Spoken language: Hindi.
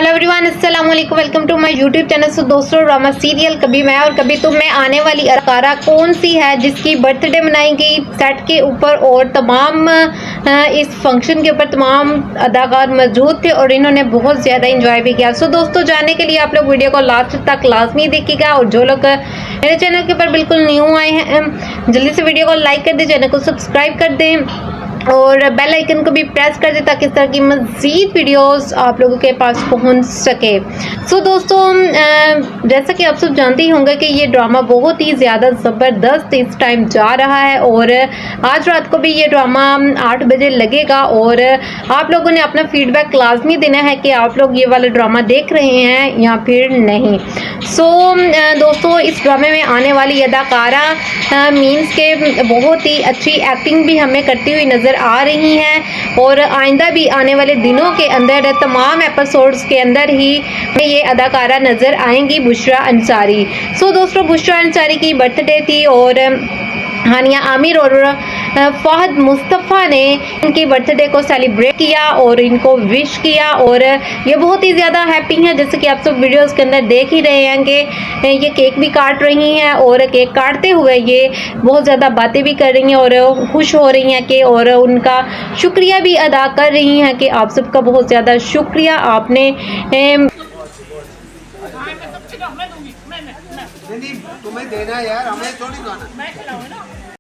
हेलो एवरीवन, अस्सलाम वालेकुम, welcome to my YouTube channel. So दोस्तों, ड्रामा सीरियल कभी मैं और कभी तुम में आने वाली अदाकारा कौन सी है जिसकी बर्थडे मनाई गई सेट के ऊपर और तमाम इस फंक्शन के ऊपर तमाम अदाकार मौजूद थे और इन्होंने बहुत ज़्यादा इंजॉय भी किया। सो दोस्तों, जानने के लिए आप लोग वीडियो को लास्ट तक लाजमी देखिएगा और जो लोग मेरे चैनल के ऊपर बिल्कुल न्यू आए हैं जल्दी से वीडियो को लाइक कर दें, चैनल को सब्सक्राइब कर दें और बेल आइकन को भी प्रेस कर दें ताकि इस तरह की मज़ीद वीडियोस आप लोगों के पास पहुंच सके। सो दोस्तों, जैसा कि आप सब जानते ही होंगे कि ये ड्रामा बहुत ही ज़्यादा ज़बरदस्त इस टाइम जा रहा है और आज रात को भी ये ड्रामा 8 बजे लगेगा और आप लोगों ने अपना फीडबैक लाजमी देना है कि आप लोग ये वाला ड्रामा देख रहे हैं या फिर नहीं। सो दोस्तों, इस ड्रामे में आने वाली अदाकारा मीन्स के बहुत ही अच्छी एक्टिंग भी हमें करती हुई नज़र आ रही हैं और आइंदा भी आने वाले दिनों के अंदर तमाम एपिसोड्स के अंदर ही ये अदाकारा नज़र आएंगी, बुशरा अंसारी। सो दोस्तों, बुशरा अंसारी की बर्थडे थी और हानिया आमिर और फहद मुस्तफ़ा ने इनकी बर्थडे को सेलिब्रेट किया और इनको विश किया और ये बहुत ही ज़्यादा हैप्पी हैं, जैसे कि आप सब वीडियोस के अंदर देख ही रहे हैं कि ये केक भी काट रही हैं और केक काटते हुए ये बहुत ज़्यादा बातें भी कर रही हैं और खुश हो रही हैं कि और उनका शुक्रिया भी अदा कर रही हैं कि आप सबका बहुत ज़्यादा शुक्रिया, आपने तुम्हें देना यार, हमें थोड़ी खाना।